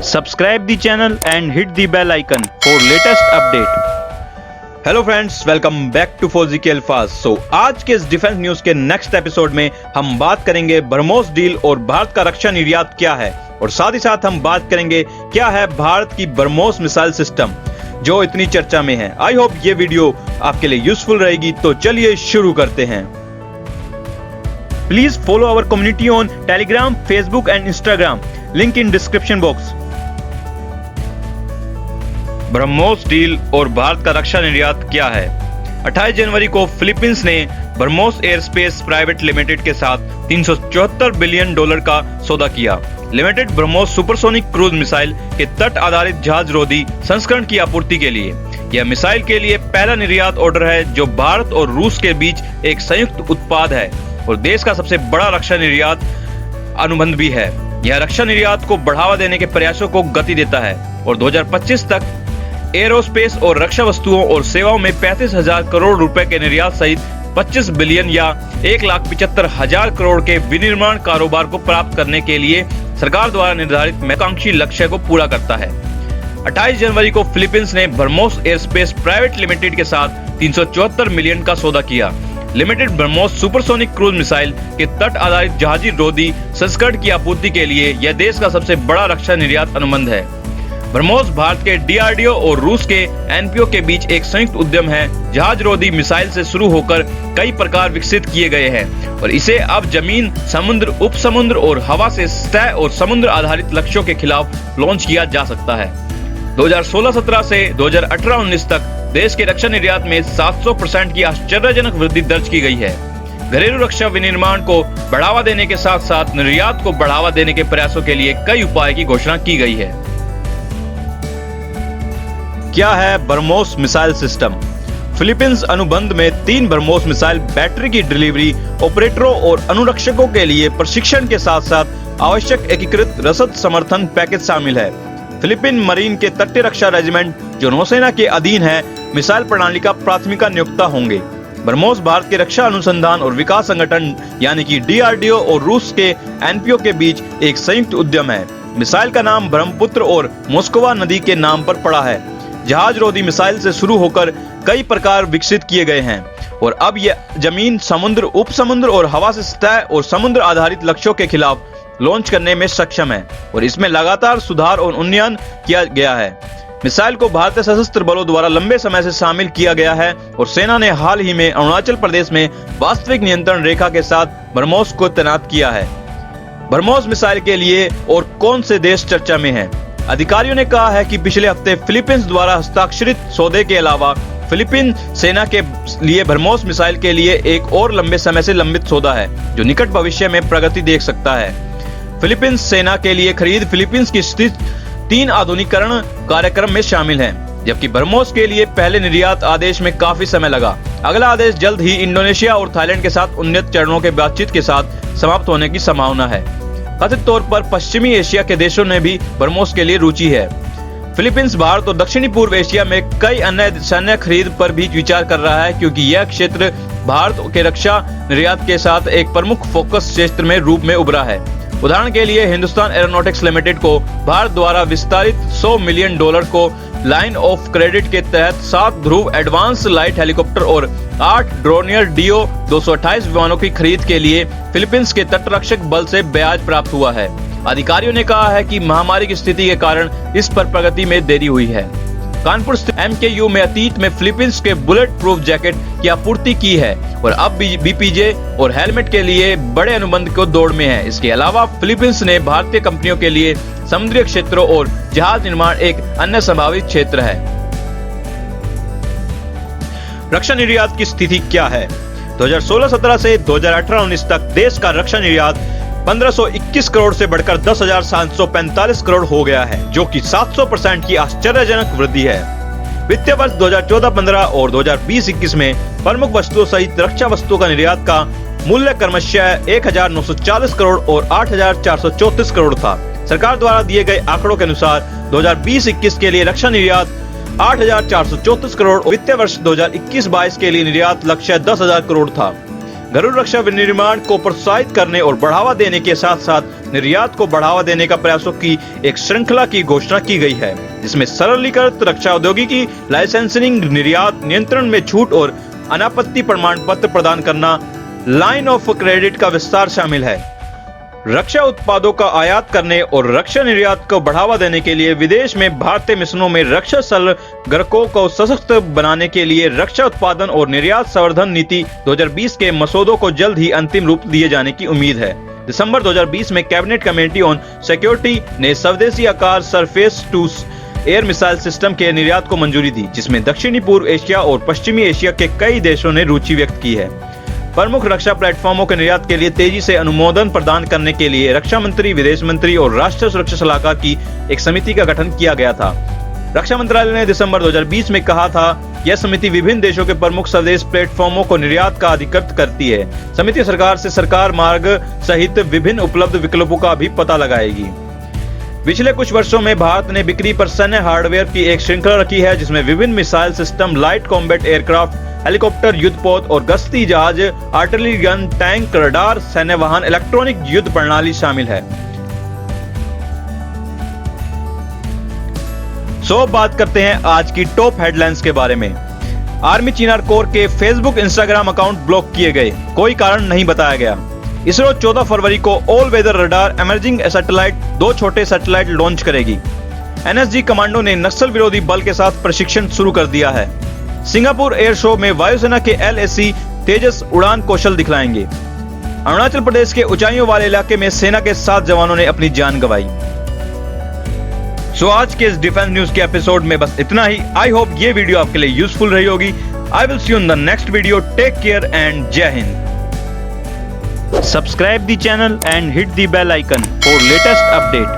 Subscribe the channel and hit the bell icon for latest update. Hello friends, welcome back to Fauji Alfaaz. आज के इस defence news के next episode में हम बात करेंगे ब्रह्मोस डील और भारत का रक्षा निर्यात क्या है, और साथ ही साथ हम बात करेंगे क्या है भारत की ब्रह्मोस मिसाइल सिस्टम जो इतनी चर्चा में है। आई होप ये वीडियो आपके लिए यूजफुल रहेगी, तो चलिए शुरू करते हैं। Please follow our community on Telegram, Facebook and Instagram, link in description box. BrahMos deal और भारत का रक्षा निर्यात क्या है। 28 जनवरी को फिलीपींस ने ब्रह्मोस एयरस्पेस प्राइवेट लिमिटेड के साथ $374 बिलियन का सौदा किया। Limited BrahMos supersonic cruise missile के तट आधारित जहाज रोधी संस्करण की आपूर्ति के लिए। यह मिसाइल के लिए पहला निर्यात ऑर्डर है जो भारत और रूस के बीच एक संयुक्त उत्पाद है और देश का सबसे बड़ा रक्षा निर्यात अनुबंध भी है। यह रक्षा निर्यात को बढ़ावा देने के प्रयासों को गति देता है और 2025 तक एरोस्पेस और रक्षा वस्तुओं और सेवाओं में 35,000 करोड़ रुपए के निर्यात सहित 25 बिलियन या 1,75,000 करोड़ के विनिर्माण कारोबार को प्राप्त करने के लिए सरकार द्वारा निर्धारित महत्वाकांक्षी लक्ष्य को पूरा करता है। 28 जनवरी को फिलीपींस ने ब्रह्मोस एयरस्पेस प्राइवेट लिमिटेड के साथ 374 मिलियन का सौदा किया। Limited BrahMos supersonic cruise missile के तट आधारित जहाजी रोधी संस्करण की आपूर्ति के लिए यह देश का सबसे बड़ा रक्षा निर्यात अनुबंध है। ब्रह्मोस भारत के डीआरडीओ और रूस के एनपीओ के बीच एक संयुक्त उद्यम है। जहाज रोधी मिसाइल से शुरू होकर कई प्रकार विकसित किए गए हैं और इसे अब जमीन, समुद्र, उप समुद्र और हवा से सतह और समुद्र आधारित लक्ष्यों के खिलाफ लॉन्च किया जा सकता है। 2016-17 से 2018-19 तक देश के रक्षा निर्यात में 700% की आश्चर्यजनक वृद्धि दर्ज की गई है। घरेलू रक्षा विनिर्माण को बढ़ावा देने के साथ साथ निर्यात को बढ़ावा देने के प्रयासों के लिए कई उपाय की घोषणा की गई है। क्या है ब्रह्मोस मिसाइल सिस्टम। फिलीपींस अनुबंध में 3 ब्रह्मोस मिसाइल बैटरी की डिलीवरी, ऑपरेटरों और अनुरक्षकों के लिए प्रशिक्षण के साथ साथ आवश्यक एकीकृत रसद समर्थन पैकेज शामिल है। फिलीपीन मरीन के तटीय रक्षा रेजिमेंट जो नौसेना के अधीन है मिसाइल प्रणाली का प्राथमिकता नियोक्ता होंगे। ब्रह्मोस भारत के रक्षा अनुसंधान और विकास संगठन यानी कि डीआरडीओ और रूस के एनपीओ के बीच एक संयुक्त उद्यम है। मिसाइल का नाम ब्रह्मपुत्र और मोस्कवा नदी के नाम पर पड़ा है। जहाज रोधी मिसाइल से शुरू होकर कई प्रकार विकसित किए गए हैं और अब यह जमीन, समुद्र, उप समुद्र और हवा से सतह और समुद्र आधारित लक्ष्यों के खिलाफ लॉन्च करने में सक्षम है और इसमें लगातार सुधार और उन्नयन किया गया है। मिसाइल को भारतीय सशस्त्र बलों द्वारा लंबे समय से शामिल किया गया है और सेना ने हाल ही में अरुणाचल प्रदेश में वास्तविक नियंत्रण रेखा के साथ ब्रह्मोस को तैनात किया है। ब्रह्मोस मिसाइल के लिए और कौन से देश चर्चा में हैं? अधिकारियों ने कहा है कि पिछले हफ्ते फिलीपींस द्वारा हस्ताक्षरित सौदे के अलावा फिलीपीन सेना के लिए ब्रह्मोस मिसाइल के लिए एक और लंबे समय से लंबित सौदा है जो निकट भविष्य में प्रगति देख सकता है। फिलीपींस सेना के लिए खरीद फिलीपींस की स्थित 3 आधुनिकीकरण कार्यक्रम में शामिल है, जबकि ब्रह्मोस के लिए पहले निर्यात आदेश में काफी समय लगा। अगला आदेश जल्द ही इंडोनेशिया और थाईलैंड के साथ उन्नत चरणों के बातचीत के साथ समाप्त होने की संभावना है। कथित तौर पर पश्चिमी एशिया के देशों ने भी ब्रह्मोस के लिए रुचि है। फिलीपींस भारत और दक्षिणी पूर्व एशिया में कई अन्य सैन्य खरीद पर भी विचार कर रहा है क्योंकि यह क्षेत्र भारत के रक्षा निर्यात के साथ एक प्रमुख फोकस क्षेत्र में रूप में उभरा है। उदाहरण के लिए हिंदुस्तान एरोनॉटिक्स लिमिटेड को भारत द्वारा विस्तारित $100 मिलियन को लाइन ऑफ क्रेडिट के तहत 7 ध्रुव एडवांस लाइट हेलीकॉप्टर और 8 ड्रोनियर डीओ 228 विमानों की खरीद के लिए फिलीपींस के तटरक्षक बल से ब्याज प्राप्त हुआ है। अधिकारियों ने कहा है कि महामारी की स्थिति के कारण इस पर प्रगति में देरी हुई है। कानपुर स्थित एमकेयू में अतीत में फिलीपींस के बुलेट प्रूफ जैकेट की आपूर्ति की है और अब बीपीजे और हेलमेट के लिए बड़े अनुबंध को दौड़ में है। इसके अलावा फिलीपींस ने भारतीय कंपनियों के लिए समुद्री क्षेत्रों और जहाज निर्माण एक अन्य संभावित क्षेत्र है। रक्षा निर्यात की स्थिति क्या है? 2016-17 से 2018-19 तक देश का रक्षा निर्यात 1521 करोड़ से बढ़कर 10,745 करोड़ हो गया है, जो कि 700% की आश्चर्यजनक वृद्धि है। वित्तीय वर्ष 2014-15 और 2020-21 में प्रमुख वस्तुओं सहित रक्षा वस्तुओं का निर्यात का मूल्य क्रमशः 1,940 करोड़ और 8,434 करोड़ था। सरकार द्वारा दिए गए आंकड़ों के अनुसार 2020-21 के लिए रक्षा निर्यात 8,434 करोड़, वित्तीय वर्ष 2021-22 के लिए निर्यात लक्ष्य 10,000 करोड़ था। घरेलू रक्षा विनिर्माण को प्रोत्साहित करने और बढ़ावा देने के साथ साथ निर्यात को बढ़ावा देने का प्रयासों की एक श्रृंखला की घोषणा की गई है, जिसमें सरलीकृत रक्षा औद्योगिकी, लाइसेंसिंग, निर्यात नियंत्रण में छूट और अनापत्ति प्रमाण पत्र प्रदान करना, लाइन ऑफ क्रेडिट का विस्तार शामिल है। रक्षा उत्पादों का आयात करने और रक्षा निर्यात को बढ़ावा देने के लिए विदेश में भारतीय मिशनों में रक्षा संलग्नकों को सशक्त बनाने के लिए रक्षा उत्पादन और निर्यात संवर्धन नीति 2020 के मसौदों को जल्द ही अंतिम रूप दिए जाने की उम्मीद है। दिसंबर 2020 में कैबिनेट कमेटी ऑन सिक्योरिटी ने स्वदेशी आकार surface to air missile system के निर्यात को मंजूरी दी, जिसमें दक्षिणी पूर्व एशिया और पश्चिमी एशिया के कई देशों ने रुचि व्यक्त की है। प्रमुख रक्षा प्लेटफॉर्मों के निर्यात के लिए तेजी से अनुमोदन प्रदान करने के लिए रक्षा मंत्री, विदेश मंत्री और राष्ट्रीय सुरक्षा सलाहकार की एक समिति का गठन किया गया था। रक्षा मंत्रालय ने दिसंबर 2020 में कहा था, यह समिति विभिन्न देशों के प्रमुख स्वदेश प्लेटफॉर्मों को निर्यात का अधिकृत करती है। समिति सरकार से सरकार मार्ग सहित विभिन्न उपलब्ध विकल्पों का भी पता लगाएगी। पिछले कुछ वर्षों में भारत ने बिक्री पर सैन्य हार्डवेयर की एक श्रृंखला रखी है, जिसमें विभिन्न missile system, light combat aircraft, helicopter, युद्धपोत और गश्ती जहाज, आर्टिलरी गन, टैंक, रडार, सैन्य वाहन, इलेक्ट्रॉनिक युद्ध प्रणाली शामिल है। सो बात करते हैं आज की टॉप हेडलाइंस के बारे में। आर्मी चिनार कोर के फेसबुक, इंस्टाग्राम अकाउंट ब्लॉक किए गए, कोई कारण नहीं बताया गया। इसरो 14 फरवरी को all weather radar emerging satellite 2 छोटे सैटेलाइट लॉन्च करेगी। एनएसजी कमांडो ने नक्सल विरोधी बल के साथ प्रशिक्षण शुरू कर दिया है। सिंगापुर एयर शो में वायुसेना के LAC तेजस उड़ान कौशल दिखलाएंगे। अरुणाचल प्रदेश के ऊंचाइयों वाले इलाके में सेना के 7 जवानों ने अपनी जान गंवाई। सो आज के इस डिफेंस न्यूज के एपिसोड में बस इतना ही। आई होप ये वीडियो आपके लिए यूजफुल रही होगी। I will see you in the next video. Take care and जय हिंद। Subscribe the channel and hit the bell icon for latest update.